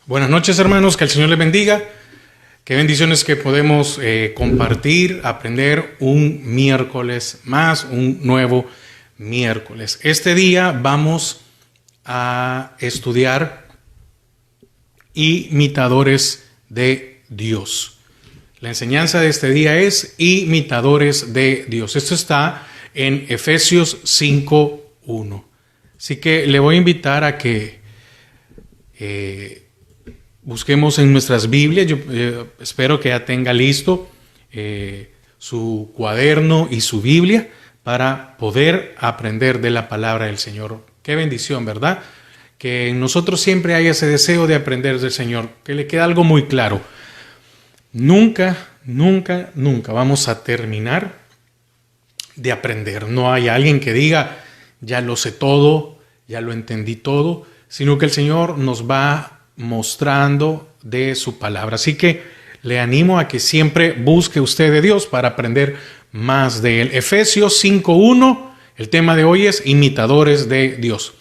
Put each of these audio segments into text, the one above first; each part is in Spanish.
Buenas noches, hermanos, que el Señor les bendiga. Qué bendiciones que podemos compartir, aprender un miércoles más, un nuevo miércoles. Este día vamos a estudiar imitadores de Dios. La enseñanza de este día es imitadores de Dios. Esto está en Efesios 5:1. Así que le voy a invitar a que busquemos en nuestras Biblias. Yo espero que ya tenga listo su cuaderno y su Biblia para poder aprender de la palabra del Señor. Qué bendición, ¿verdad? Que en nosotros siempre hay ese deseo de aprender del Señor, que le queda algo muy claro. Nunca vamos a terminar de aprender. No hay alguien que diga, ya lo sé todo, ya lo entendí todo, sino que el Señor nos va mostrando de su palabra. Así que le animo a que siempre busque usted de Dios para aprender más de Él. Efesios 5:1, el tema de hoy es imitadores de Dios.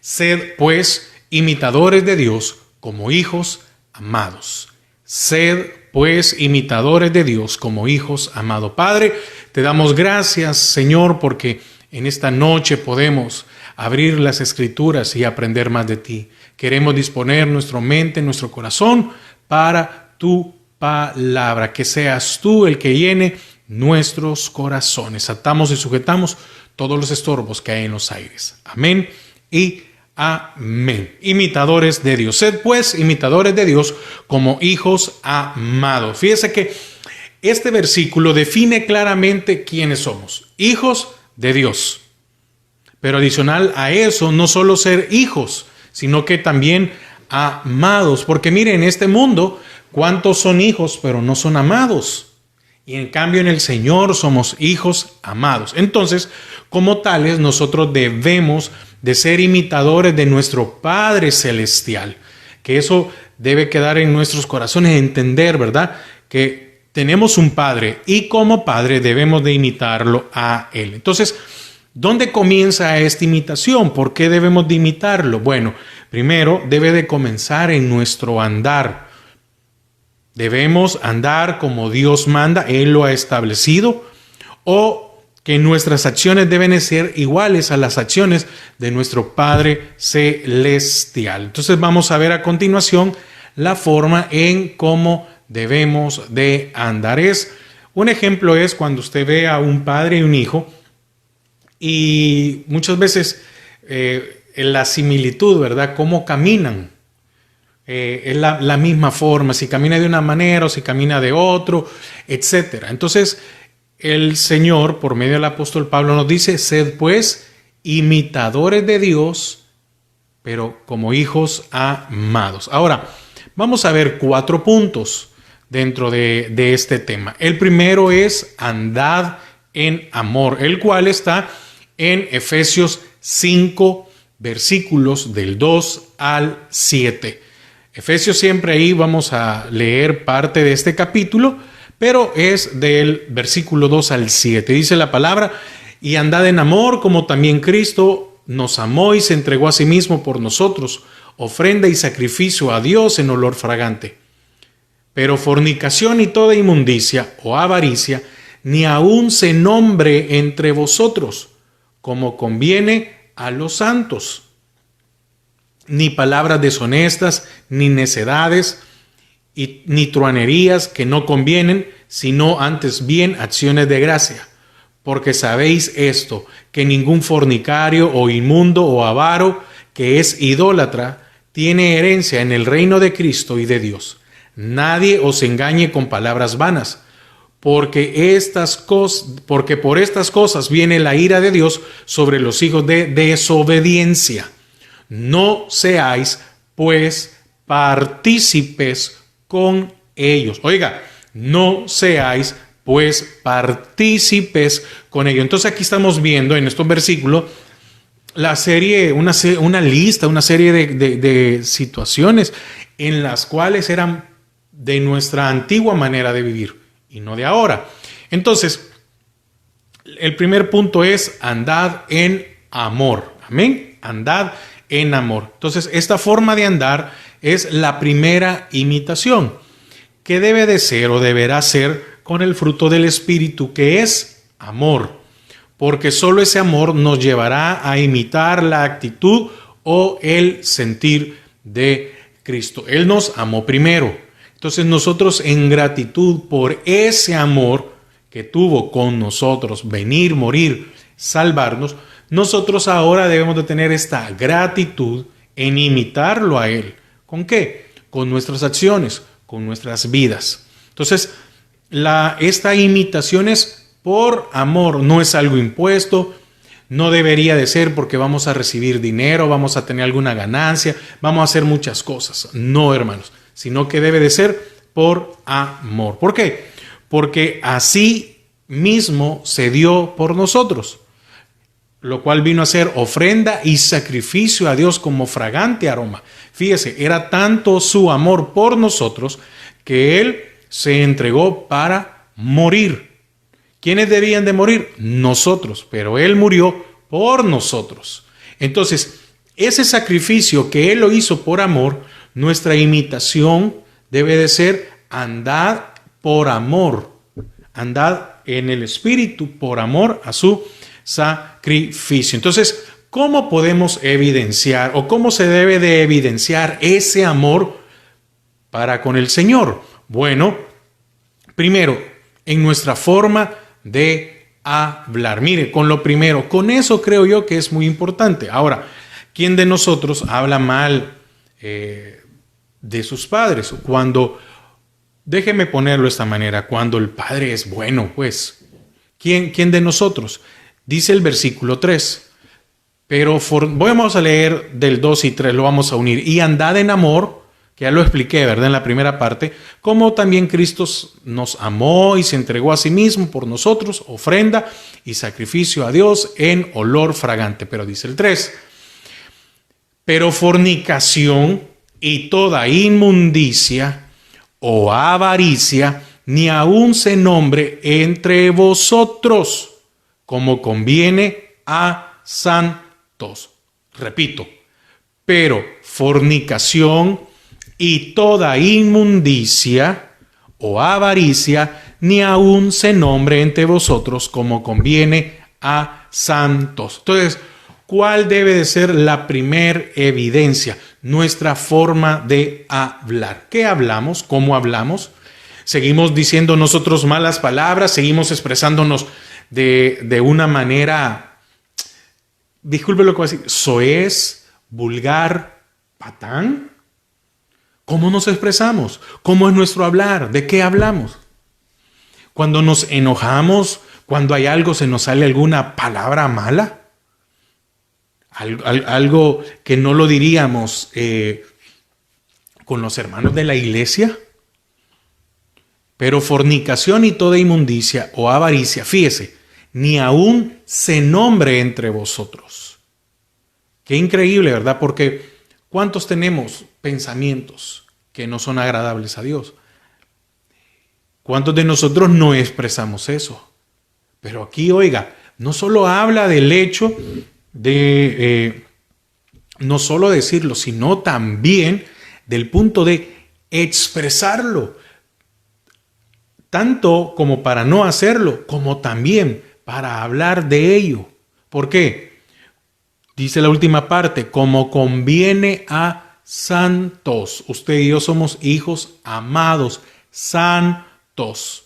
Sed pues imitadores de Dios como hijos amados. Sed pues imitadores de Dios como hijos amados. Padre, te damos gracias, Señor, porque en esta noche podemos abrir las Escrituras y aprender más de ti. Queremos disponer nuestra mente, nuestro corazón para tu palabra. Que seas tú el que llene nuestros corazones. Atamos y sujetamos todos los estorbos que hay en los aires. Amén y amén. Imitadores de Dios. Sed pues imitadores de Dios como hijos amados. Fíjese que este versículo define claramente quiénes somos. Hijos de Dios. Pero adicional a eso, no solo ser hijos, sino que también amados. Porque miren, en este mundo, ¿cuántos son hijos pero no son amados? Y en cambio en el Señor somos hijos amados. Entonces, como tales, nosotros debemos de ser imitadores de nuestro Padre Celestial. Que eso debe quedar en nuestros corazones, entender, ¿verdad? Que tenemos un Padre y como Padre debemos de imitarlo a Él. Entonces, ¿dónde comienza esta imitación? ¿Por qué debemos de imitarlo? Bueno, primero debe de comenzar en nuestro andar. Debemos andar como Dios manda, Él lo ha establecido, o que nuestras acciones deben ser iguales a las acciones de nuestro Padre Celestial. Entonces vamos a ver a continuación la forma en cómo debemos de andar. Un ejemplo es cuando usted ve a un padre y un hijo, y muchas veces en la similitud, ¿verdad? Cómo caminan. Es la misma forma, si camina de una manera o si camina de otro, etc. Entonces, el Señor, por medio del apóstol Pablo, nos dice, sed pues imitadores de Dios, pero como hijos amados. Ahora, vamos a ver 4 puntos dentro de este tema. El primero es andad en amor, el cual está en Efesios 5, versículos del 2 al 7. Efesios, siempre ahí vamos a leer parte de este capítulo, pero es del versículo 2 al 7. Dice la palabra, y andad en amor como también Cristo nos amó y se entregó a sí mismo por nosotros, ofrenda y sacrificio a Dios en olor fragante. Pero fornicación y toda inmundicia o avaricia, ni aun se nombre entre vosotros, como conviene a los santos. Ni palabras deshonestas, ni necedades, ni truanerías que no convienen, sino antes bien acciones de gracia. Porque sabéis esto, que ningún fornicario o inmundo o avaro, que es idólatra, tiene herencia en el reino de Cristo y de Dios. Nadie os engañe con palabras vanas, porque por estas cosas viene la ira de Dios sobre los hijos de desobediencia. No seáis, pues, partícipes con ellos. Oiga, no seáis, pues, partícipes con ellos. Entonces aquí estamos viendo en estos versículos una serie de situaciones en las cuales eran de nuestra antigua manera de vivir y no de ahora. Entonces, el primer punto es andad en amor. Amén. Andad en amor. Entonces, esta forma de andar es la primera imitación, que debe de ser o deberá ser con el fruto del Espíritu, que es amor, porque solo ese amor nos llevará a imitar la actitud o el sentir de Cristo. Él nos amó primero. Entonces nosotros, en gratitud por ese amor que tuvo con nosotros, venir, morir, salvarnos, nosotros ahora debemos de tener esta gratitud en imitarlo a Él. ¿Con qué? Con nuestras acciones, con nuestras vidas. Entonces, esta imitación es por amor, no es algo impuesto, no debería de ser porque vamos a recibir dinero, vamos a tener alguna ganancia, vamos a hacer muchas cosas. No, hermanos, sino que debe de ser por amor. ¿Por qué? Porque así mismo se dio por nosotros, lo cual vino a ser ofrenda y sacrificio a Dios como fragante aroma. Fíjese, era tanto su amor por nosotros que Él se entregó para morir. ¿Quiénes debían de morir? Nosotros, pero Él murió por nosotros. Entonces, ese sacrificio que Él lo hizo por amor, nuestra imitación debe de ser andad por amor, andad en el Espíritu por amor a su sacrificio. Entonces, ¿cómo podemos evidenciar o cómo se debe de evidenciar ese amor para con el Señor? Bueno, primero, en nuestra forma de hablar. Mire, con lo primero, con eso creo yo que es muy importante. Ahora, ¿quién de nosotros habla mal de sus padres? Déjeme ponerlo de esta manera, cuando el padre es bueno, pues, ¿quién de nosotros? Dice el versículo 3, pero vamos a leer del 2 y 3, lo vamos a unir. Y andad en amor, que ya lo expliqué, ¿verdad? En la primera parte, como también Cristo nos amó y se entregó a sí mismo por nosotros, ofrenda y sacrificio a Dios en olor fragante. Pero dice el 3, pero fornicación y toda inmundicia o avaricia, ni aun se nombre entre vosotros, como conviene a santos. Repito, pero fornicación y toda inmundicia o avaricia, ni aun se nombre entre vosotros, como conviene a santos. Entonces, ¿cuál debe de ser la primer evidencia? Nuestra forma de hablar. ¿Qué hablamos? ¿Cómo hablamos? Seguimos diciendo nosotros malas palabras, seguimos expresándonos de una manera, disculpe lo que voy a decir, soez, vulgar, patán. ¿Cómo nos expresamos? ¿Cómo es nuestro hablar? ¿De qué hablamos? Cuando nos enojamos, cuando hay algo, se nos sale alguna palabra mala, algo que no lo diríamos con los hermanos de la iglesia. Pero fornicación y toda inmundicia o avaricia, fíjese, ni aún se nombre entre vosotros. Qué increíble, ¿verdad? Porque ¿cuántos tenemos pensamientos que no son agradables a Dios? ¿Cuántos de nosotros no expresamos eso? Pero aquí, oiga, no solo habla del hecho de no solo decirlo, sino también del punto de expresarlo. Tanto como para no hacerlo, como también para hablar de ello. ¿Por qué? Dice la última parte, como conviene a santos. Usted y yo somos hijos amados, santos.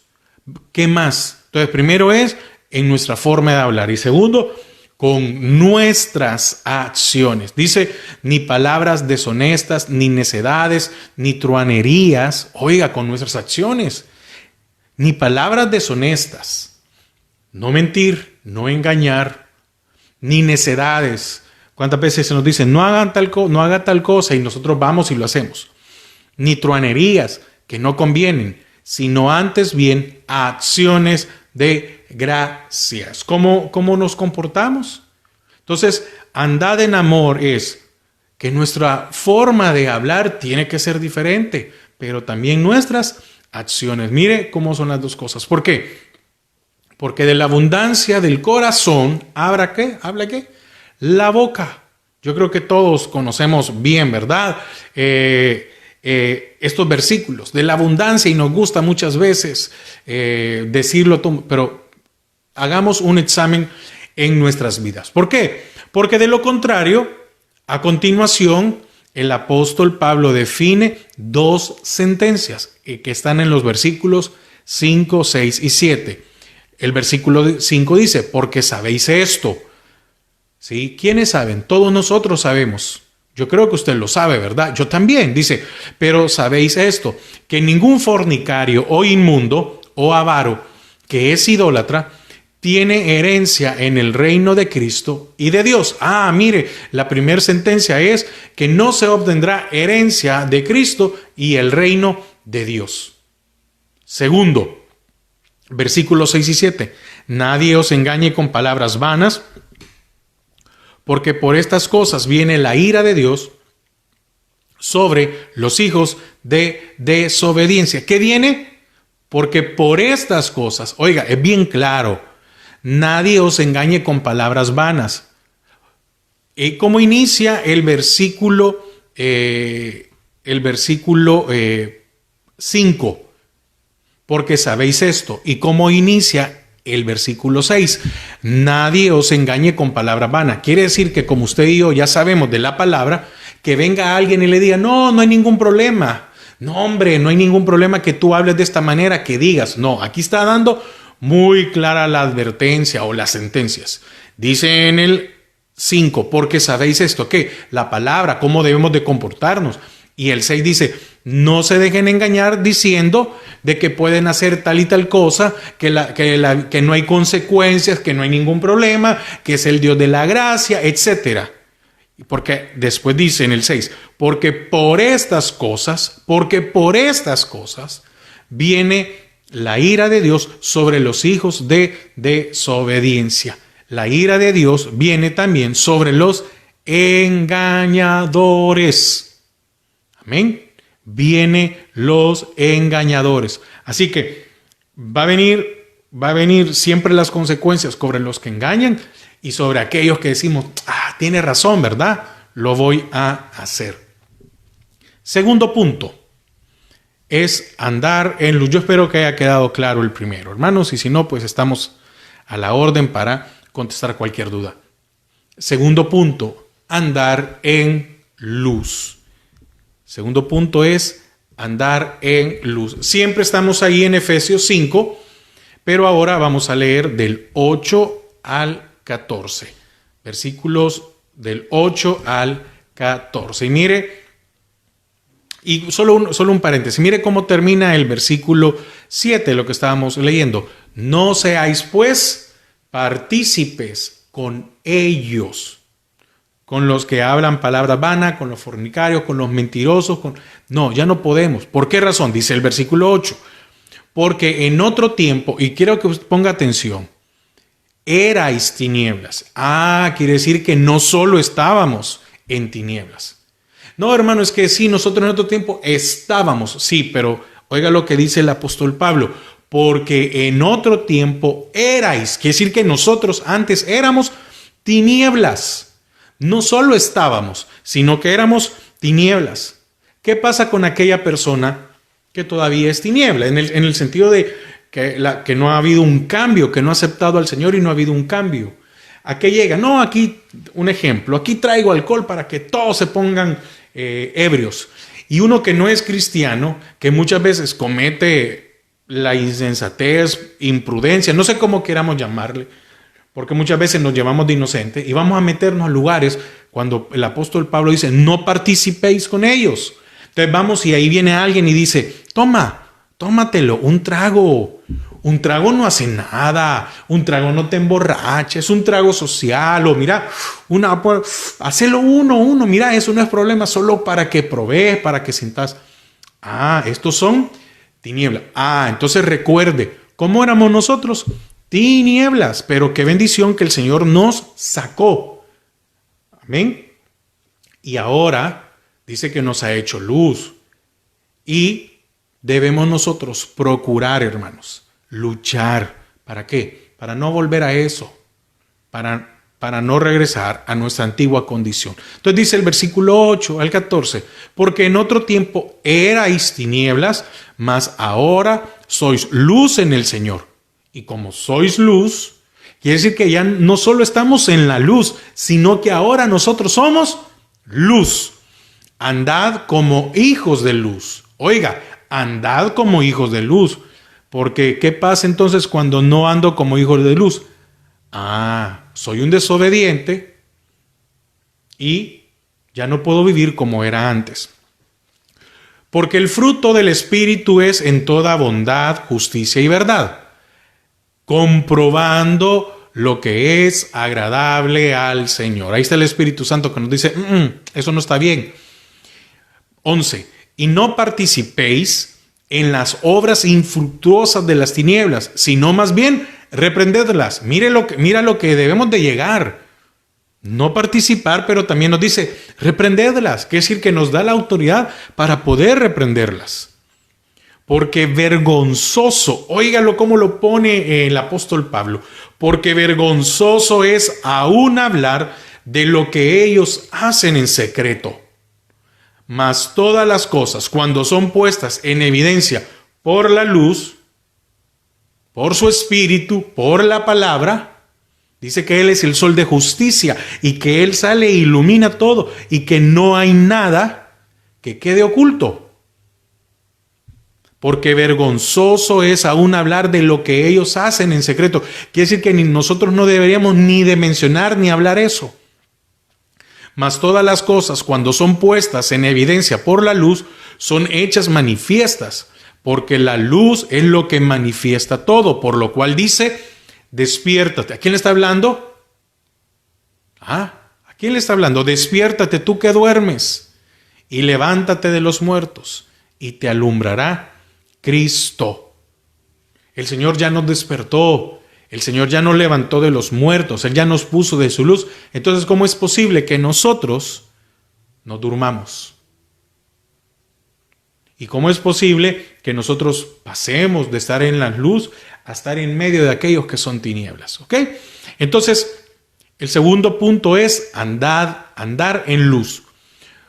¿Qué más? Entonces, primero es en nuestra forma de hablar. Y segundo, con nuestras acciones. Dice, ni palabras deshonestas, ni necedades, ni truanerías. Oiga, con nuestras acciones. Ni palabras deshonestas, no mentir, no engañar, ni necedades. ¿Cuántas veces se nos dice no haga tal cosa y nosotros vamos y lo hacemos? Ni truanerías que no convienen, sino antes bien acciones de gracias. ¿Cómo nos comportamos? Entonces, andad en amor es que nuestra forma de hablar tiene que ser diferente, pero también nuestras acciones. Mire cómo son las dos cosas. ¿Por qué? Porque de la abundancia del corazón habla ¿qué? La boca. Yo creo que todos conocemos bien, ¿verdad? Estos versículos de la abundancia, y nos gusta muchas veces decirlo, pero hagamos un examen en nuestras vidas. ¿Por qué? Porque de lo contrario, a continuación, el apóstol Pablo define dos sentencias que están en los versículos 5, 6 y 7. El versículo 5 dice, porque sabéis esto. ¿Sí? ¿Quiénes saben? Todos nosotros sabemos. Yo creo que usted lo sabe, ¿verdad? Yo también. Dice, pero sabéis esto, que ningún fornicario o inmundo o avaro que es idólatra tiene herencia en el reino de Cristo y de Dios. Mire, la primera sentencia es que no se obtendrá herencia de Cristo y el reino de Dios. Segundo, versículos 6 y 7. Nadie os engañe con palabras vanas, porque por estas cosas viene la ira de Dios sobre los hijos de desobediencia. ¿Qué viene? Porque por estas cosas, oiga, es bien claro, nadie os engañe con palabras vanas. ¿Cómo inicia el versículo 5? Porque sabéis esto. ¿Y cómo inicia el versículo 6? Nadie os engañe con palabra vana. Quiere decir que como usted y yo ya sabemos de la palabra, que venga alguien y le diga, no hay ningún problema. No, hombre, no hay ningún problema que tú hables de esta manera, que digas. No, aquí está dando muy clara la advertencia o las sentencias. Dice en el 5, porque sabéis esto, ¿qué? La palabra, cómo debemos de comportarnos. Y el 6 dice, no se dejen engañar diciendo de que pueden hacer tal y tal cosa, que no hay consecuencias, que no hay ningún problema, que es el Dios de la gracia, etc. Porque después dice en el 6, porque por estas cosas viene la ira de Dios sobre los hijos de desobediencia. La ira de Dios viene también sobre los engañadores. Amén. Viene los engañadores. Así que va a venir siempre las consecuencias sobre los que engañan y sobre aquellos que decimos, tiene razón, ¿verdad? Lo voy a hacer. Segundo punto es andar en luz. Yo espero que haya quedado claro el primero, hermanos, y si no, pues estamos a la orden para contestar cualquier duda. Segundo punto, andar en luz. Segundo punto es andar en luz. Siempre estamos ahí en Efesios 5, pero ahora vamos a leer del 8 al 14. Versículos del 8 al 14. Y mire, y solo un paréntesis, mire cómo termina el versículo 7, lo que estábamos leyendo. No seáis pues partícipes con ellos, con los que hablan palabras vanas, con los fornicarios, con los mentirosos. No, ya no podemos. ¿Por qué razón? Dice el versículo 8. Porque en otro tiempo, y quiero que usted ponga atención, erais tinieblas. Quiere decir que no solo estábamos en tinieblas. No, hermano, es que sí, nosotros en otro tiempo estábamos, sí, pero oiga lo que dice el apóstol Pablo. Porque en otro tiempo erais, quiere decir que nosotros antes éramos tinieblas. No solo estábamos, sino que éramos tinieblas. ¿Qué pasa con aquella persona que todavía es tiniebla? En el sentido de que no ha habido un cambio, que no ha aceptado al Señor y no ha habido un cambio. ¿A qué llega? No, aquí un ejemplo. Aquí traigo alcohol para que todos se pongan ebrios. Y uno que no es cristiano, que muchas veces comete la insensatez, imprudencia, no sé cómo queramos llamarle, porque muchas veces nos llevamos de inocente y vamos a meternos a lugares cuando el apóstol Pablo dice, no participéis con ellos. Entonces vamos y ahí viene alguien y dice, tómatelo, un trago. Un trago no hace nada, un trago no te emborracha, es un trago social, o mira, hacelo uno, mira, eso no es problema, solo para que provees, para que sientas. Estos son tinieblas. Entonces recuerde, ¿cómo éramos nosotros? Tinieblas, pero qué bendición que el Señor nos sacó. Amén. Y ahora dice que nos ha hecho luz. Y debemos nosotros procurar, hermanos, luchar. ¿Para qué? Para no volver a eso. Para para no regresar a nuestra antigua condición. Entonces dice el versículo 8 al 14, porque en otro tiempo erais tinieblas, mas ahora sois luz en el Señor. Y como sois luz, quiere decir que ya no solo estamos en la luz, sino que ahora nosotros somos luz. Andad como hijos de luz. Oiga, andad como hijos de luz. Porque, ¿qué pasa entonces cuando no ando como hijo de luz? Soy un desobediente y ya no puedo vivir como era antes. Porque el fruto del Espíritu es en toda bondad, justicia y verdad, comprobando lo que es agradable al Señor. Ahí está el Espíritu Santo que nos dice, eso no está bien. 11. Y no participéis en las obras infructuosas de las tinieblas, sino más bien reprendedlas. Mira lo que debemos de llegar. No participar, pero también nos dice reprendedlas, que es decir, que nos da la autoridad para poder reprenderlas. Porque vergonzoso, óigalo cómo lo pone el apóstol Pablo, porque vergonzoso es aún hablar de lo que ellos hacen en secreto. Mas todas las cosas, cuando son puestas en evidencia por la luz, por su espíritu, por la palabra, dice que Él es el sol de justicia y que Él sale e ilumina todo y que no hay nada que quede oculto. Porque vergonzoso es aún hablar de lo que ellos hacen en secreto. Quiere decir que nosotros no deberíamos ni de mencionar ni hablar eso. Mas todas las cosas, cuando son puestas en evidencia por la luz, son hechas manifiestas, porque la luz es lo que manifiesta todo, por lo cual dice, despiértate. ¿A quién le está hablando? ¿A quién le está hablando? Despiértate tú que duermes, y levántate de los muertos, y te alumbrará Cristo. El Señor ya nos despertó. El Señor ya nos levantó de los muertos, Él ya nos puso de su luz. Entonces, ¿cómo es posible que nosotros no durmamos? ¿Y cómo es posible que nosotros pasemos de estar en la luz a estar en medio de aquellos que son tinieblas? ¿Ok? Entonces, el segundo punto es andar en luz.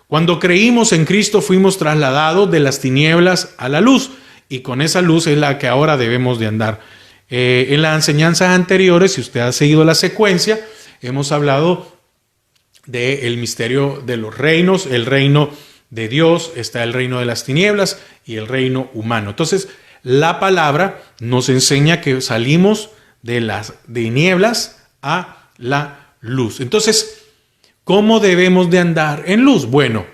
Cuando creímos en Cristo fuimos trasladados de las tinieblas a la luz y con esa luz es la que ahora debemos de andar. En las enseñanzas anteriores, si usted ha seguido la secuencia, hemos hablado del misterio de los reinos, el reino de Dios, está el reino de las tinieblas y el reino humano. Entonces, la palabra nos enseña que salimos de las tinieblas a la luz. Entonces, ¿cómo debemos de andar en luz? Bueno,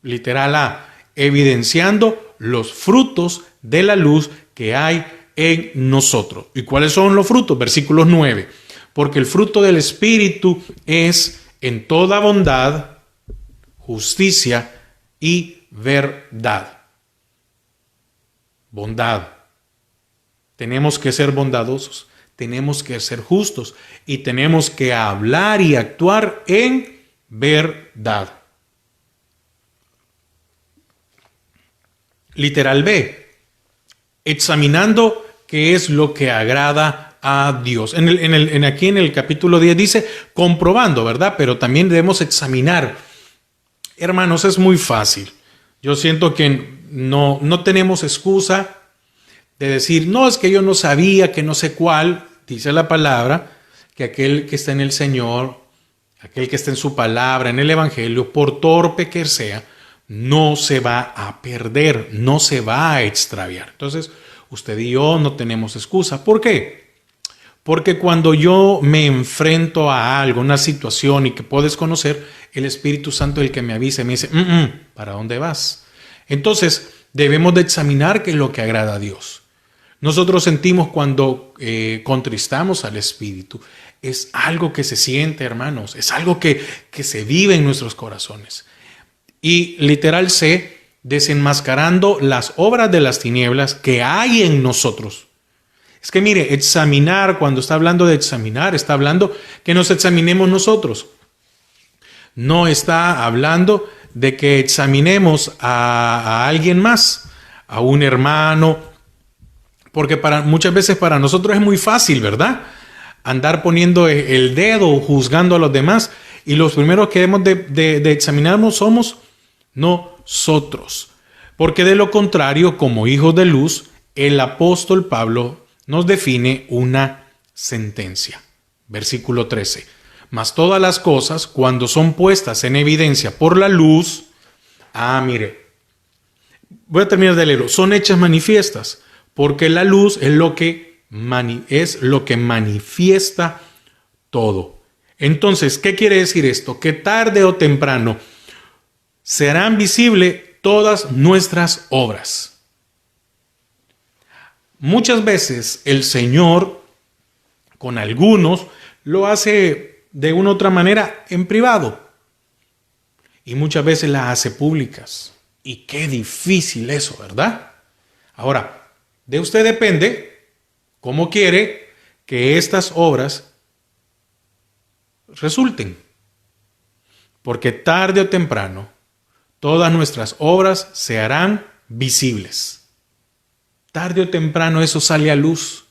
literal A, evidenciando los frutos de la luz que hay en nosotros. ¿Y cuáles son los frutos? Versículos 9. Porque el fruto del Espíritu es en toda bondad, justicia y verdad. Bondad. Tenemos que ser bondadosos, tenemos que ser justos y tenemos que hablar y actuar en verdad. Literal B. Examinando qué es lo que agrada a Dios. Aquí en el capítulo 10 dice comprobando, ¿verdad? Pero también debemos examinar. Hermanos, es muy fácil. Yo siento que no tenemos excusa de decir, no, es que yo no sabía, que no sé cuál. Dice la palabra que aquel que está en el Señor, aquel que está en su palabra, en el Evangelio, por torpe que sea, no se va a perder, no se va a extraviar. Entonces, usted y yo no tenemos excusa. ¿Por qué? Porque cuando yo me enfrento a algo, una situación y que puedes conocer, el Espíritu Santo es el que me avisa y me dice, ¿para dónde vas? Entonces, debemos de examinar qué es lo que agrada a Dios. Nosotros sentimos cuando contristamos al Espíritu. Es algo que se siente, hermanos. Es algo que se vive en nuestros corazones. Y literal C, desenmascarando las obras de las tinieblas que hay en nosotros. Es que mire, examinar, cuando está hablando de examinar, está hablando que nos examinemos nosotros. No está hablando de que examinemos a alguien más, a un hermano, porque muchas veces para nosotros es muy fácil, ¿verdad? andar poniendo el dedo, juzgando a los demás. Y los primeros que debemos de examinarnos somos nosotros. Porque de lo contrario, como hijos de luz, el apóstol Pablo nos define una sentencia. Versículo 13. Mas todas las cosas, cuando son puestas en evidencia por la luz, mire, voy a terminar de leerlo, son hechas manifiestas, porque la luz es lo que manifiesta todo. Entonces, ¿qué quiere decir esto? Que tarde o temprano serán visibles todas nuestras obras. Muchas veces el Señor, con algunos, lo hace de una u otra manera en privado. Y muchas veces las hace públicas. Y qué difícil eso, ¿verdad? Ahora, de usted depende cómo quiere que estas obras resulten. Porque tarde o temprano, todas nuestras obras se harán visibles. Tarde o temprano eso sale a luz.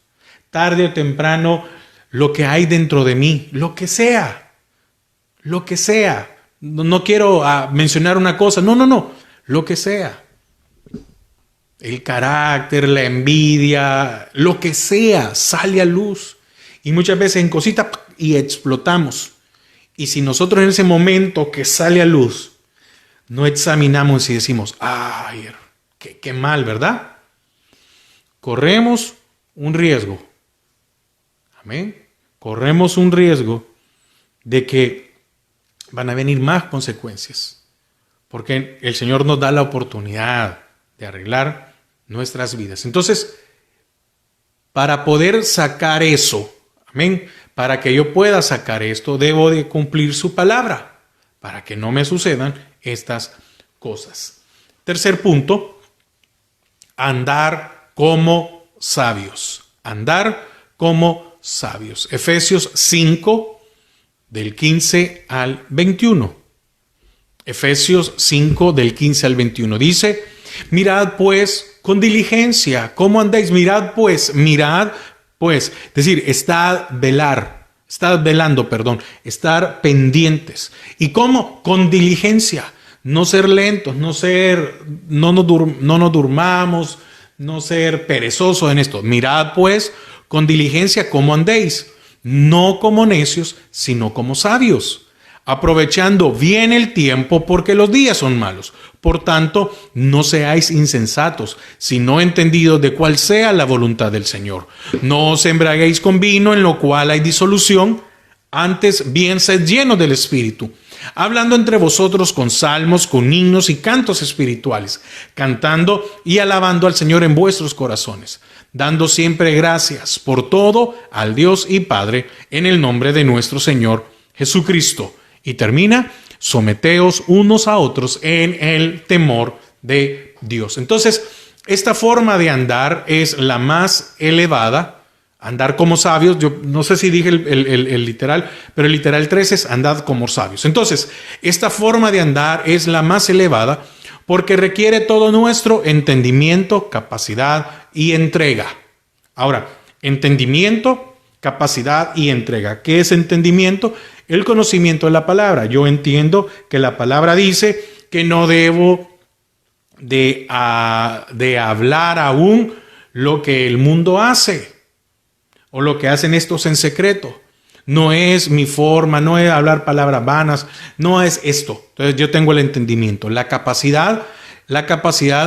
Tarde o temprano lo que hay dentro de mí, lo que sea. No quiero mencionar una cosa, no, lo que sea. El carácter, la envidia, lo que sea, sale a luz. Y muchas veces en cositas y explotamos. Y si nosotros en ese momento que sale a luz, no examinamos y decimos, ay, qué mal, ¿verdad? Corremos un riesgo. Amén. Corremos un riesgo de que van a venir más consecuencias. Porque el Señor nos da la oportunidad de arreglar nuestras vidas. Entonces, para poder sacar eso, amén, para que yo pueda sacar esto, debo de cumplir su palabra, para que no me sucedan estas cosas. Tercer punto, andar como sabios. Andar como sabios. Efesios 5, del 15 al 21. Efesios 5, del 15 al 21. Dice, mirad pues con diligencia, ¿cómo andáis? Mirad pues, es decir, estar velando, estar pendientes. ¿Y cómo? Con diligencia, no ser lentos, no nos durmamos, no ser perezosos en esto. Mirad pues con diligencia cómo andéis, no como necios, sino como sabios, aprovechando bien el tiempo porque los días son malos. Por tanto, no seáis insensatos, sino entendidos de cuál sea la voluntad del Señor. No os embriaguéis con vino, en lo cual hay disolución, antes bien sed llenos del Espíritu, hablando entre vosotros con salmos, con himnos y cantos espirituales, cantando y alabando al Señor en vuestros corazones, dando siempre gracias por todo al Dios y Padre, en el nombre de nuestro Señor Jesucristo. Y termina, someteos unos a otros en el temor de Dios. Entonces, esta forma de andar es la más elevada, andar como sabios. Yo no sé si dije el literal, pero el literal 3 es andad como sabios. Entonces, esta forma de andar es la más elevada porque requiere todo nuestro entendimiento, capacidad y entrega. Ahora, entendimiento, capacidad y entrega. ¿Qué es entendimiento? El conocimiento de la palabra. Yo entiendo que la palabra dice que no debo de hablar aún lo que el mundo hace o lo que hacen estos en secreto. No es mi forma, no es hablar palabras vanas, no es esto. Entonces yo tengo el entendimiento. La capacidad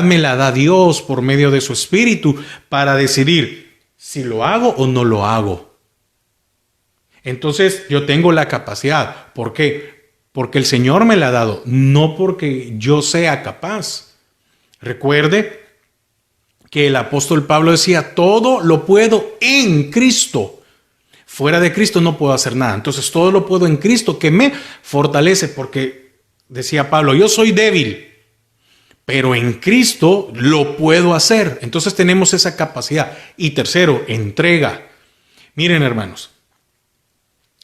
me la da Dios por medio de su Espíritu para decidir si lo hago o no lo hago. Entonces yo tengo la capacidad. ¿Por qué? Porque el Señor me la ha dado, no porque yo sea capaz. Recuerde que el apóstol Pablo decía, todo lo puedo en Cristo. Fuera de Cristo no puedo hacer nada. Entonces todo lo puedo en Cristo que me fortalece, porque decía Pablo, yo soy débil, pero en Cristo lo puedo hacer. Entonces tenemos esa capacidad. Y tercero, entrega. Miren, hermanos,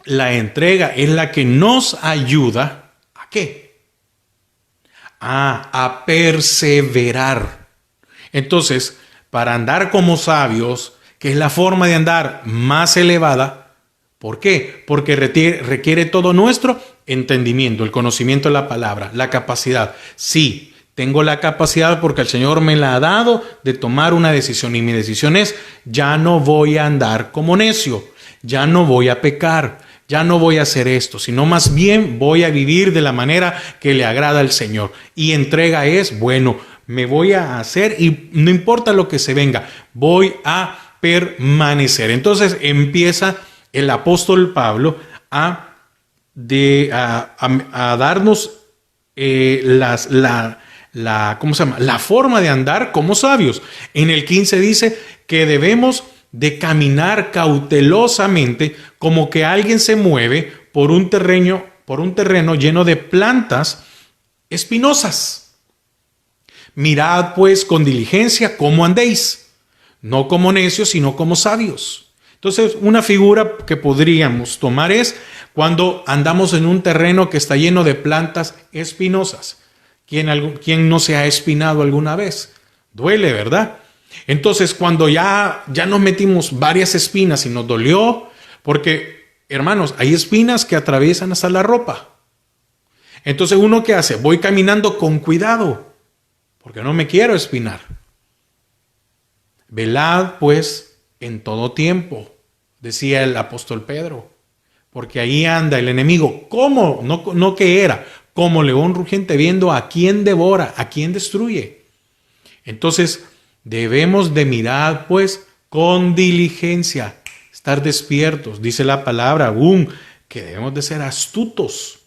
la entrega es la que nos ayuda ¿a qué? A perseverar. Entonces, para andar como sabios, que es la forma de andar más elevada, ¿Por qué? Porque requiere todo nuestro entendimiento, el conocimiento de la palabra, la capacidad. Sí, tengo la capacidad porque el Señor me la ha dado de tomar una decisión y mi decisión es, ya no voy a andar como necio, ya no voy a pecar, ya no voy a hacer esto, sino más bien voy a vivir de la manera que le agrada al Señor. Y entrega es, bueno, me voy a hacer y no importa lo que se venga, voy a permanecer. Entonces empieza el apóstol Pablo a darnos ¿cómo se llama? La forma de andar como sabios. En el 15 dice que debemos de caminar cautelosamente como que alguien se mueve por un terreno lleno de plantas espinosas. Mirad pues con diligencia cómo andéis, no como necios, sino como sabios. Entonces, una figura que podríamos tomar es cuando andamos en un terreno que está lleno de plantas espinosas. ¿Quién no se ha espinado alguna vez? Duele, ¿verdad? Entonces, cuando ya nos metimos varias espinas y nos dolió, porque, hermanos, hay espinas que atraviesan hasta la ropa. Entonces, ¿uno qué hace? Voy caminando con cuidado, porque no me quiero espinar. Velad, pues, en todo tiempo, decía el apóstol Pedro, porque ahí anda el enemigo. ¿Cómo? No que era, como león rugiente viendo a quién devora, a quién destruye. Entonces, debemos de mirar, pues, con diligencia, estar despiertos. Dice la palabra aún que debemos de ser astutos,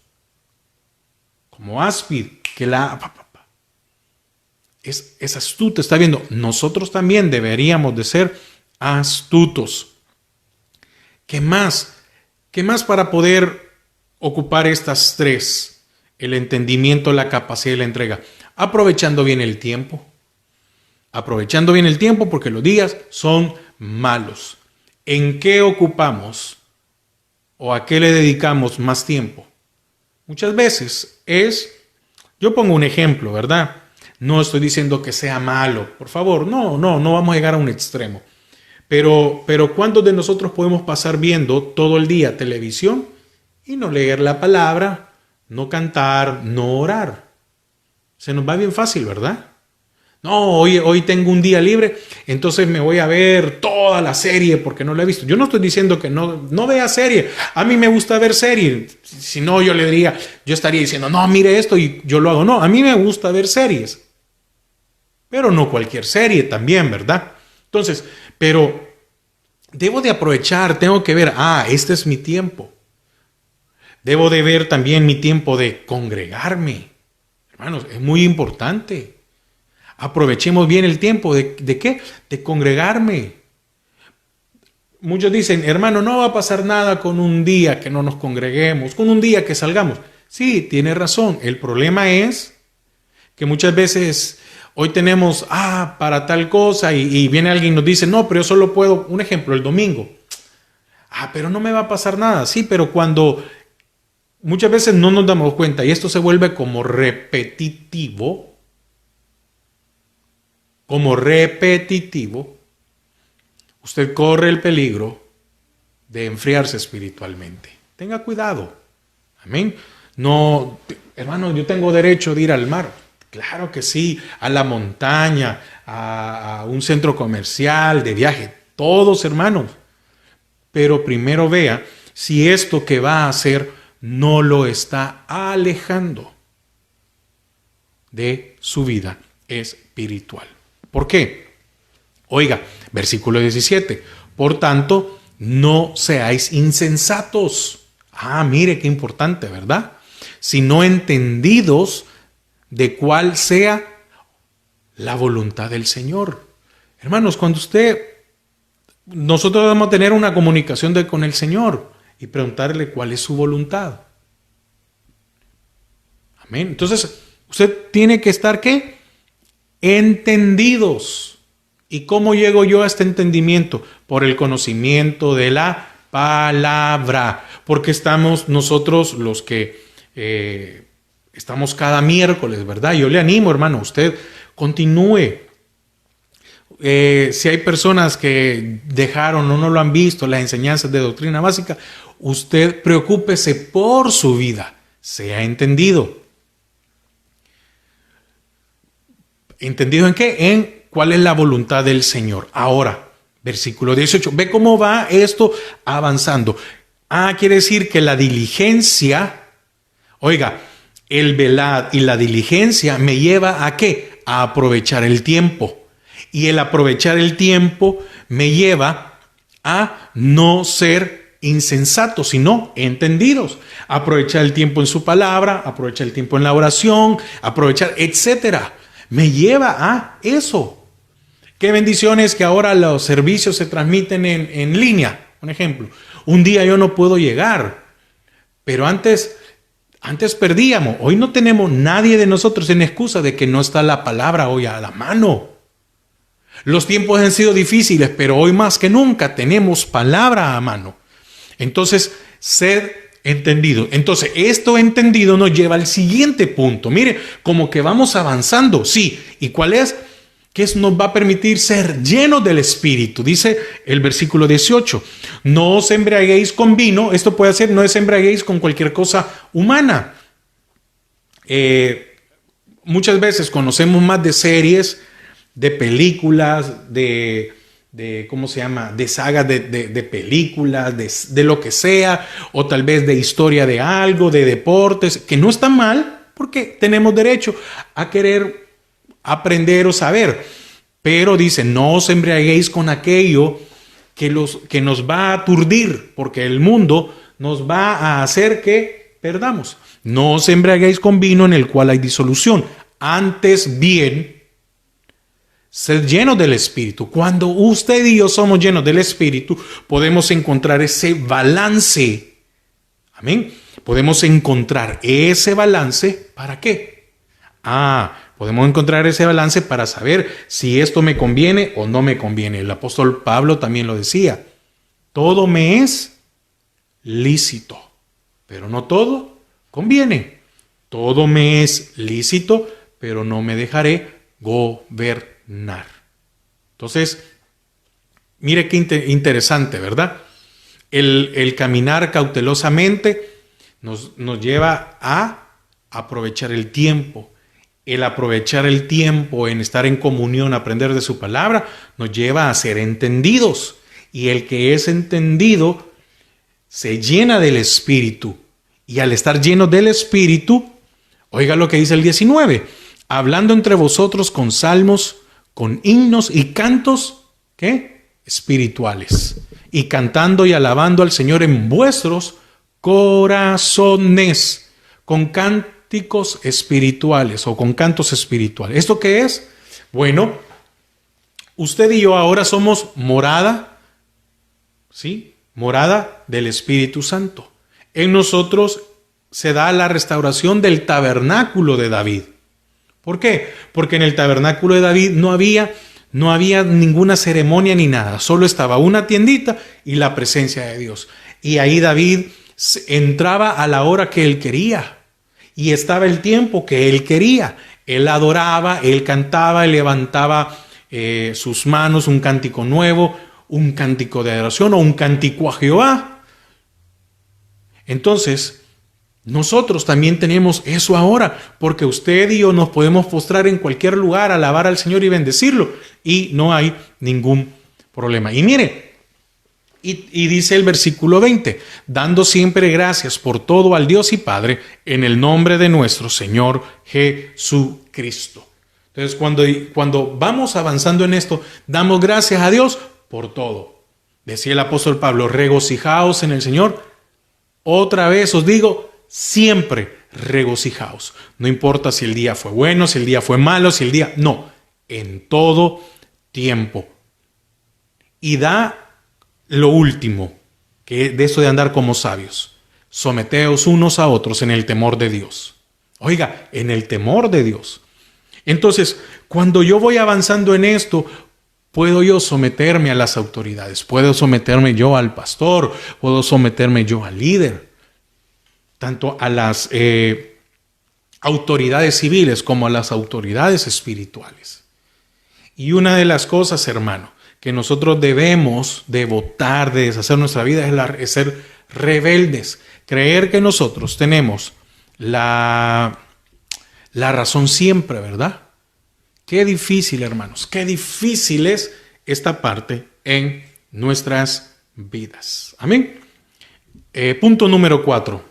como áspid, que es astuto, está viendo. Nosotros también deberíamos de ser astutos. ¿Qué más? ¿Qué más para poder ocupar estas tres? El entendimiento, la capacidad y la entrega. Aprovechando bien el tiempo. Aprovechando bien el tiempo porque los días son malos. ¿En qué ocupamos o a qué le dedicamos más tiempo? Muchas veces yo pongo un ejemplo, ¿verdad? No estoy diciendo que sea malo, por favor, no vamos a llegar a un extremo. Pero ¿cuántos de nosotros podemos pasar viendo todo el día televisión y no leer la palabra, no cantar, no orar? Se nos va bien fácil, ¿verdad? No, hoy tengo un día libre, entonces me voy a ver toda la serie porque no la he visto. Yo no estoy diciendo que no vea serie. A mí me gusta ver series. Si no, yo estaría diciendo, no, mire esto y yo lo hago. No, a mí me gusta ver series. Pero no cualquier serie también, ¿verdad? Entonces, pero debo de aprovechar, tengo que ver, este es mi tiempo. Debo de ver también mi tiempo de congregarme. Hermanos, es muy importante. Aprovechemos bien el tiempo. ¿De qué? De congregarme. Muchos dicen, hermano, no va a pasar nada con un día que no nos congreguemos, con un día que salgamos. Sí, tiene razón. El problema es que muchas veces hoy tenemos, para tal cosa y viene alguien y nos dice, no, pero yo solo puedo, un ejemplo, el domingo. Pero no me va a pasar nada. Sí, pero cuando muchas veces no nos damos cuenta y esto se vuelve como repetitivo, usted corre el peligro de enfriarse espiritualmente. Tenga cuidado. Amén. No, hermano, yo tengo derecho de ir al mar. Claro que sí, a la montaña, a un centro comercial, de viaje, todos hermanos. Pero primero vea si esto que va a hacer no lo está alejando de su vida espiritual. ¿Por qué? Oiga, versículo 17. Por tanto, no seáis insensatos. Mire qué importante, ¿verdad? Sino entendidos de cuál sea la voluntad del Señor. Hermanos, nosotros vamos a tener una comunicación con el Señor y preguntarle cuál es su voluntad. Amén. Entonces, usted tiene que estar, ¿qué? Entendidos. ¿Y cómo llego yo a este entendimiento? Por el conocimiento de la palabra. Porque estamos nosotros los que estamos cada miércoles, ¿verdad? Yo le animo, hermano, usted continúe. si hay personas que dejaron o no lo han visto, las enseñanzas de doctrina básica, usted preocúpese por su vida, sea entendido. ¿Entendido en qué? En cuál es la voluntad del Señor. Ahora, versículo 18. Ve cómo va esto avanzando. Quiere decir que la diligencia, oiga, el velar y la diligencia me lleva ¿a qué? A aprovechar el tiempo. Y el aprovechar el tiempo me lleva a no ser insensatos, sino entendidos. Aprovechar el tiempo en su palabra, aprovechar el tiempo en la oración, aprovechar, etcétera. Me lleva a eso. Qué bendiciones que ahora los servicios se transmiten en línea. Un ejemplo, un día yo no puedo llegar, pero antes perdíamos. Hoy no tenemos nadie de nosotros en excusa de que no está la palabra hoy a la mano. Los tiempos han sido difíciles, pero hoy más que nunca tenemos palabra a mano. Entonces, sed entendido. Entonces, esto entendido nos lleva al siguiente punto. Mire, como que vamos avanzando. Sí, ¿y cuál es? Que nos va a permitir ser llenos del Espíritu. Dice el versículo 18, no os embriaguéis con vino. Esto puede ser, no os embriaguéis con cualquier cosa humana. Muchas veces conocemos más de series, de películas, de ¿cómo se llama? De sagas de películas, de lo que sea, o tal vez de historia de algo, de deportes, que no está mal, porque tenemos derecho a querer aprender o saber. Pero dice, no os embriaguéis con aquello que nos va a aturdir, porque el mundo nos va a hacer que perdamos. No os embriaguéis con vino en el cual hay disolución. Antes bien, sed llenos del Espíritu. Cuando usted y yo somos llenos del Espíritu, podemos encontrar ese balance. Amén. Podemos encontrar ese balance. ¿Para qué? Podemos encontrar ese balance para saber si esto me conviene o no me conviene. El apóstol Pablo también lo decía. Todo me es lícito, pero no todo conviene. Todo me es lícito, pero no me dejaré gobernar. Entonces, mire qué interesante, ¿verdad? El caminar cautelosamente nos lleva a aprovechar el tiempo. El aprovechar el tiempo en estar en comunión, aprender de su palabra, nos lleva a ser entendidos. Y el que es entendido se llena del Espíritu. Y al estar lleno del Espíritu, oiga lo que dice el 19, hablando entre vosotros con salmos, con himnos y cantos, ¿qué? Espirituales. Y cantando y alabando al Señor en vuestros corazones, con cánticos espirituales o con cantos espirituales. ¿Esto qué es? Bueno, usted y yo ahora somos morada, ¿sí? Morada del Espíritu Santo. En nosotros se da la restauración del tabernáculo de David. ¿Por qué? Porque en el tabernáculo de David no había ninguna ceremonia ni nada. Solo estaba una tiendita y la presencia de Dios. Y ahí David entraba a la hora que él quería. Y estaba el tiempo que él quería. Él adoraba, él cantaba, él levantaba sus manos, un cántico nuevo, un cántico de adoración o un cántico a Jehová. Entonces, nosotros también tenemos eso ahora, porque usted y yo nos podemos postrar en cualquier lugar, alabar al Señor y bendecirlo, y no hay ningún problema. Y mire, y dice el versículo 20, dando siempre gracias por todo al Dios y Padre, en el nombre de nuestro Señor Jesucristo. Entonces, cuando vamos avanzando en esto, damos gracias a Dios por todo. Decía el apóstol Pablo, regocijaos en el Señor. Otra vez os digo, siempre regocijaos. No importa si el día fue bueno, si el día fue malo, no, en todo tiempo. Y da lo último, que de eso de andar como sabios. Someteos unos a otros en el temor de Dios. Oiga, en el temor de Dios. Entonces, cuando yo voy avanzando en esto, puedo yo someterme a las autoridades, puedo someterme yo al pastor, puedo someterme yo al líder, tanto a las autoridades civiles como a las autoridades espirituales. Y una de las cosas, hermano, que nosotros debemos de votar, de deshacer nuestra vida es ser rebeldes. Creer que nosotros tenemos la razón siempre, ¿verdad? Qué difícil, hermanos, qué difícil es esta parte en nuestras vidas. Amén. Punto número 4.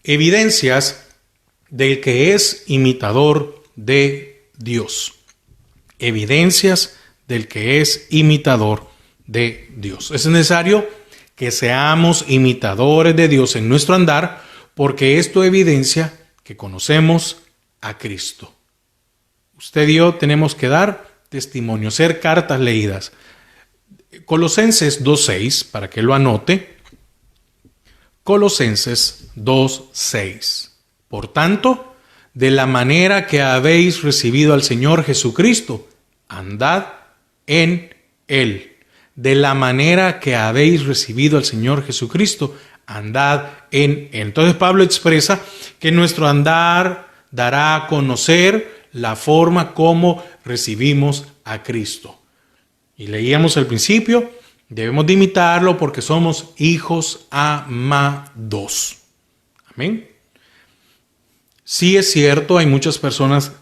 Evidencias del que es imitador de Dios. Evidencias del que es imitador de Dios. Es necesario que seamos imitadores de Dios en nuestro andar, porque esto evidencia que conocemos a Cristo. Usted y yo tenemos que dar testimonio, ser cartas leídas. Colosenses 2:6, para que lo anote. Colosenses 2:6. Por tanto, de la manera que habéis recibido al Señor Jesucristo, andad en Él. De la manera que habéis recibido al Señor Jesucristo, andad en Él. Entonces Pablo expresa que nuestro andar dará a conocer la forma como recibimos a Cristo. Y leíamos al principio, debemos de imitarlo porque somos hijos amados. Amén. Sí es cierto, hay muchas personas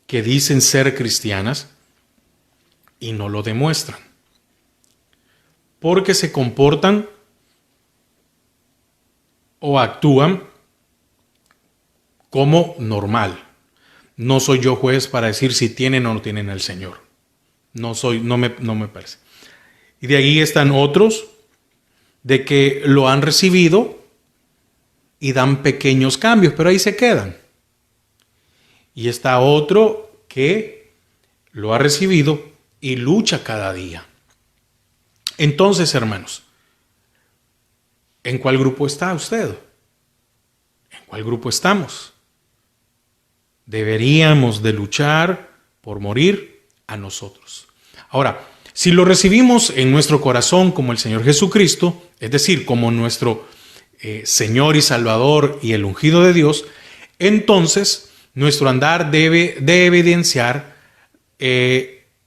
que dicen ser cristianas y no lo demuestran, porque se comportan o actúan como normal. No soy yo juez para decir si tienen o no tienen al Señor. No me parece. Y de ahí están otros de que lo han recibido y dan pequeños cambios, pero ahí se quedan. Y está otro que lo ha recibido y lucha cada día. Entonces, hermanos, ¿en cuál grupo está usted? ¿En cuál grupo estamos? Deberíamos de luchar por morir a nosotros. Ahora, si lo recibimos en nuestro corazón como el Señor Jesucristo, es decir, como nuestro Señor y Salvador y el ungido de Dios, entonces nuestro andar debe de evidenciar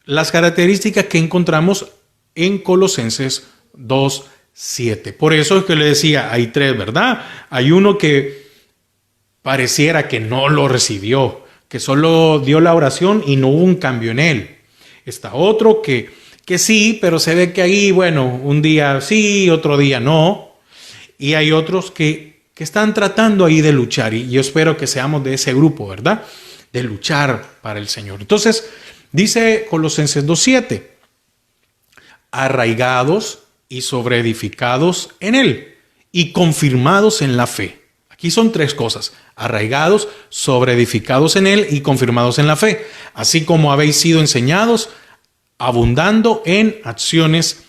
las características que encontramos en Colosenses 2:7. Por eso es que le decía, hay tres, ¿verdad? Hay uno que pareciera que no lo recibió, que solo dio la oración y no hubo un cambio en él. Está otro que sí, pero se ve que ahí, bueno, un día sí, otro día no. Y hay otros que están tratando ahí de luchar, y yo espero que seamos de ese grupo, ¿verdad? De luchar para el Señor. Entonces, dice Colosenses 2:7, arraigados y sobreedificados en Él y confirmados en la fe. Aquí son tres cosas: arraigados, sobreedificados en Él y confirmados en la fe, así como habéis sido enseñados, abundando en acciones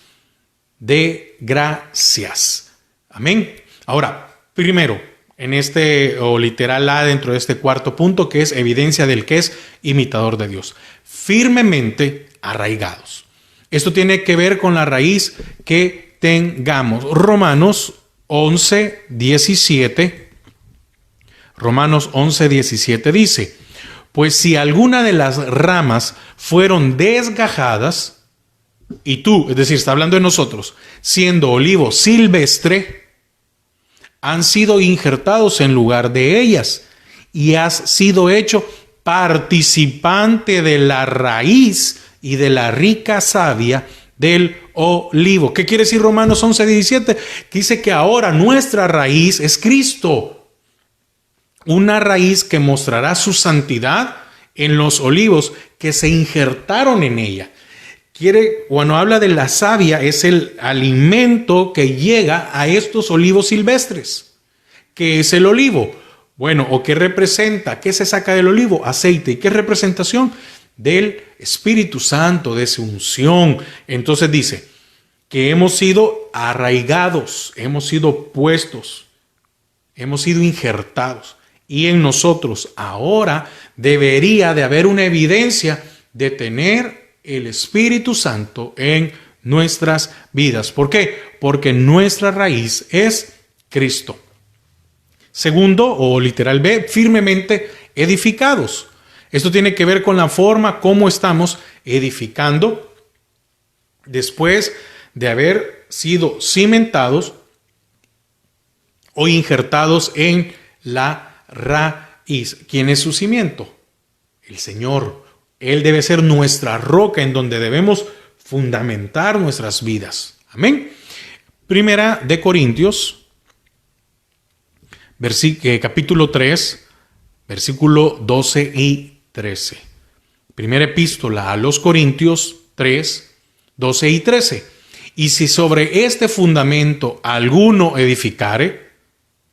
de gracias. Amén. Ahora, primero, en este, o literal A, dentro de este cuarto punto, que es evidencia del que es imitador de Dios. Firmemente arraigados. Esto tiene que ver con la raíz que tengamos. Romanos 11:17. Romanos 11:17 dice: pues si alguna de las ramas fueron desgajadas, y tú, es decir, está hablando de nosotros, siendo olivo silvestre, han sido injertados en lugar de ellas, y has sido hecho participante de la raíz y de la rica savia del olivo. ¿Qué quiere decir Romanos 11:17? Que dice que ahora nuestra raíz es Cristo. Una raíz que mostrará su santidad en los olivos que se injertaron en ella. Cuando habla de la savia, es el alimento que llega a estos olivos silvestres. ¿Qué es el olivo? Bueno, ¿o qué representa? ¿Qué se saca del olivo? Aceite. ¿Y qué es representación? Del Espíritu Santo, de su unción. Entonces dice que hemos sido arraigados, hemos sido puestos, hemos sido injertados. Y en nosotros ahora debería de haber una evidencia de tener el Espíritu Santo en nuestras vidas. ¿Por qué? Porque nuestra raíz es Cristo. Segundo, o literal B, firmemente edificados. Esto tiene que ver con la forma como estamos edificando después de haber sido cimentados o injertados en la raíz. ¿Quién es su cimiento? El Señor. Él debe ser nuestra roca en donde debemos fundamentar nuestras vidas. Amén. Primera de Corintios, capítulo 3, versículo 12 y 13. Primera epístola a los Corintios 3, 12 y 13. Y si sobre este fundamento alguno edificare,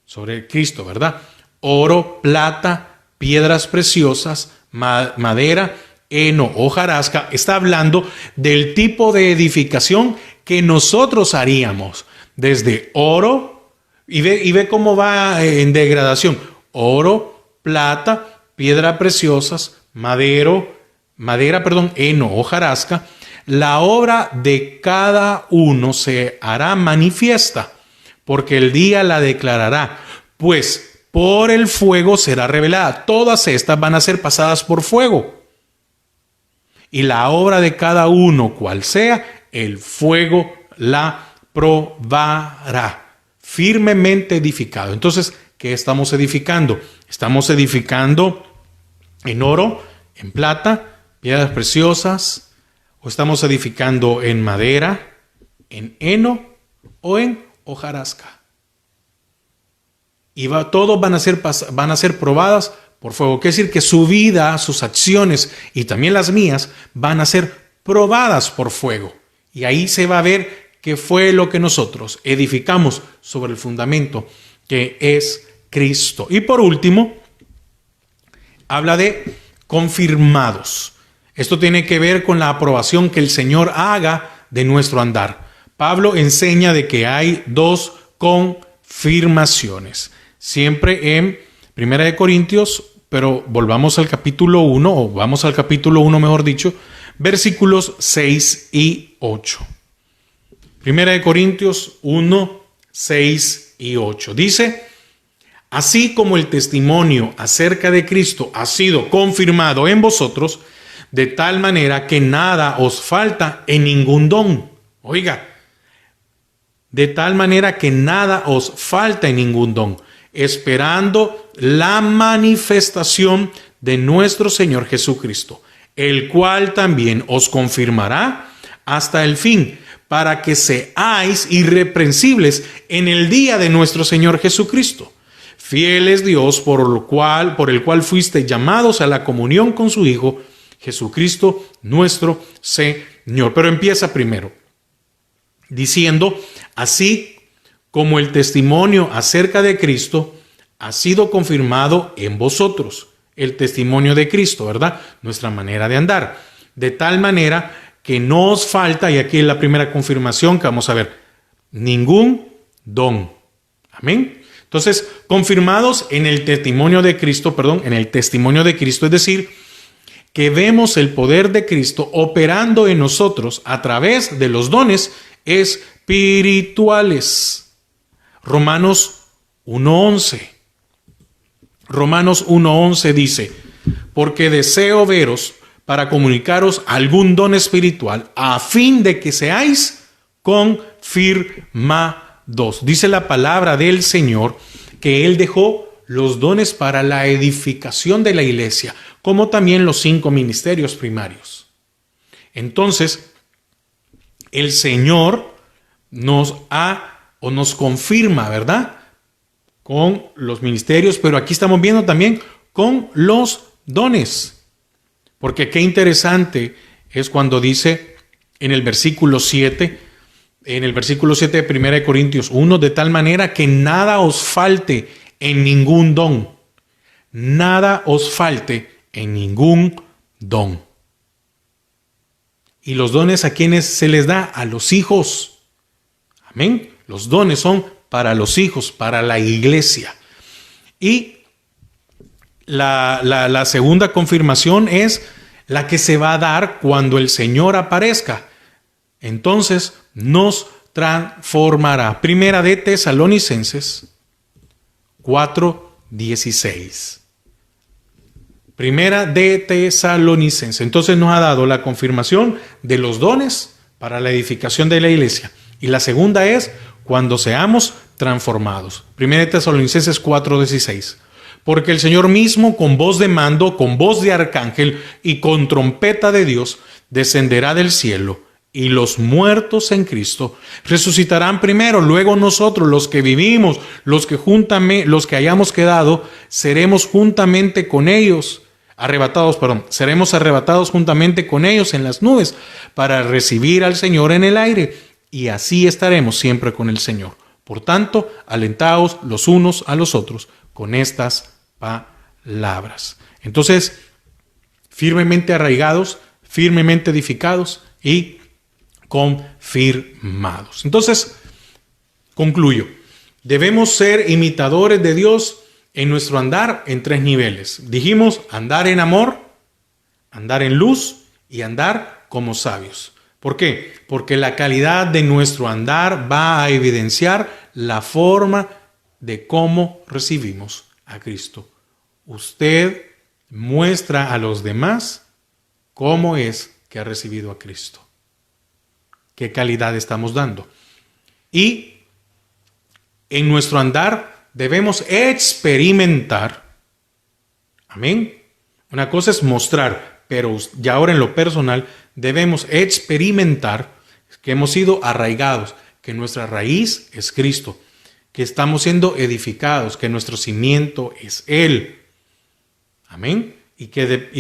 sobre Cristo, ¿verdad? Oro, plata, piedras preciosas, madera, heno, hojarasca, está hablando del tipo de edificación que nosotros haríamos. Desde oro, y ve cómo va en degradación. Oro, plata, piedras preciosas, heno, hojarasca. La obra de cada uno se hará manifiesta, porque el día la declarará, pues por el fuego será revelada. Todas estas van a ser pasadas por fuego. Y la obra de cada uno, cual sea, el fuego la probará. Firmemente edificado. Entonces, ¿qué estamos edificando? Estamos edificando en oro, en plata, piedras preciosas, o estamos edificando en madera, en heno o en hojarasca. Y todos van a ser probadas por fuego. Quiere decir que su vida, sus acciones y también las mías van a ser probadas por fuego. Y ahí se va a ver qué fue lo que nosotros edificamos sobre el fundamento que es Cristo. Y por último, habla de confirmados. Esto tiene que ver con la aprobación que el Señor haga de nuestro andar. Pablo enseña de que hay dos confirmaciones. Siempre en 1 de Corintios, pero volvamos al capítulo 1, o vamos al capítulo 1, mejor dicho, versículos 6 y 8. 1 de Corintios 1, 6 y 8. Dice: así como el testimonio acerca de Cristo ha sido confirmado en vosotros, de tal manera que nada os falta en ningún don. Oiga, de tal manera que nada os falta en ningún don, esperando la manifestación de nuestro Señor Jesucristo, el cual también os confirmará hasta el fin, para que seáis irreprensibles en el día de nuestro Señor Jesucristo. Fiel es Dios por el cual fuiste llamados a la comunión con su Hijo, Jesucristo nuestro Señor. Pero empieza primero diciendo: así como el testimonio acerca de Cristo ha sido confirmado en vosotros. El testimonio de Cristo, ¿verdad? Nuestra manera de andar. De tal manera que no os falta, y aquí es la primera confirmación que vamos a ver, ningún don. Amén. Entonces, confirmados en el testimonio de Cristo, es decir, que vemos el poder de Cristo operando en nosotros a través de los dones espirituales. Romanos 1:11. Romanos 1:11 dice: porque deseo veros para comunicaros algún don espiritual, a fin de que seáis confirmados. Dice la palabra del Señor que Él dejó los dones para la edificación de la iglesia, como también los 5 ministerios primarios. Entonces, el Señor nos confirma, ¿verdad?, con los ministerios, pero aquí estamos viendo también con los dones. Porque qué interesante es cuando dice en el versículo 7 de 1 de Corintios 1, de tal manera que nada os falte en ningún don. Nada os falte en ningún don. Y los dones, ¿a quienes se les da? A los hijos. Amén. Los dones son para los hijos, para la iglesia. Y la segunda confirmación es la que se va a dar cuando el Señor aparezca. Entonces nos transformará. Primera de Tesalonicenses 4:16. Primera de Tesalonicenses. Entonces nos ha dado la confirmación de los dones para la edificación de la iglesia. Y la segunda es cuando seamos transformados. Primera de Tesalonicenses 4:16. Porque el Señor mismo, con voz de mando, con voz de arcángel y con trompeta de Dios, descenderá del cielo, y los muertos en Cristo resucitarán primero. Luego nosotros, los que vivimos, los que hayamos quedado, seremos juntamente con ellos, seremos arrebatados juntamente con ellos en las nubes para recibir al Señor en el aire, y así estaremos siempre con el Señor. Por tanto, alentaos los unos a los otros con estas palabras. Entonces, firmemente arraigados, firmemente edificados y confirmados. Entonces, concluyo. Debemos ser imitadores de Dios en nuestro andar en 3 niveles. Dijimos andar en amor, andar en luz y andar como sabios. ¿Por qué? Porque la calidad de nuestro andar va a evidenciar la forma de cómo recibimos a Cristo. Usted muestra a los demás cómo es que ha recibido a Cristo. ¿Qué calidad estamos dando? Y en nuestro andar debemos experimentar. Amén. Una cosa es mostrar, pero ya ahora en lo personal debemos experimentar que hemos sido arraigados, que nuestra raíz es Cristo, que estamos siendo edificados, que nuestro cimiento es Él. Amén. Y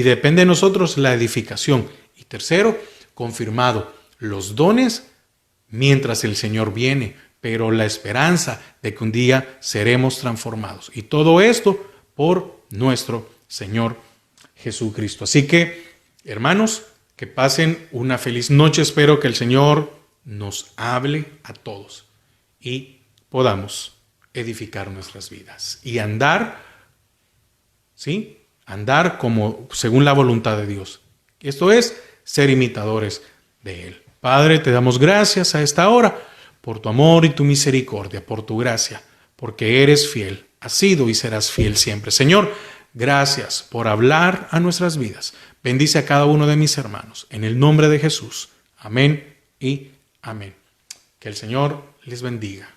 depende de nosotros la edificación. Y tercero, confirmado los dones mientras el Señor viene, pero la esperanza de que un día seremos transformados. Y todo esto por nuestro Señor Jesucristo. Así que, hermanos, que pasen una feliz noche. Espero que el Señor nos hable a todos y podamos edificar nuestras vidas y andar, ¿sí? Andar como según la voluntad de Dios. Esto es ser imitadores de Él. Padre, te damos gracias a esta hora por tu amor y tu misericordia, por tu gracia, porque eres fiel, has sido y serás fiel siempre. Señor, gracias por hablar a nuestras vidas. Bendice a cada uno de mis hermanos. En el nombre de Jesús. Amén y amén. Que el Señor les bendiga.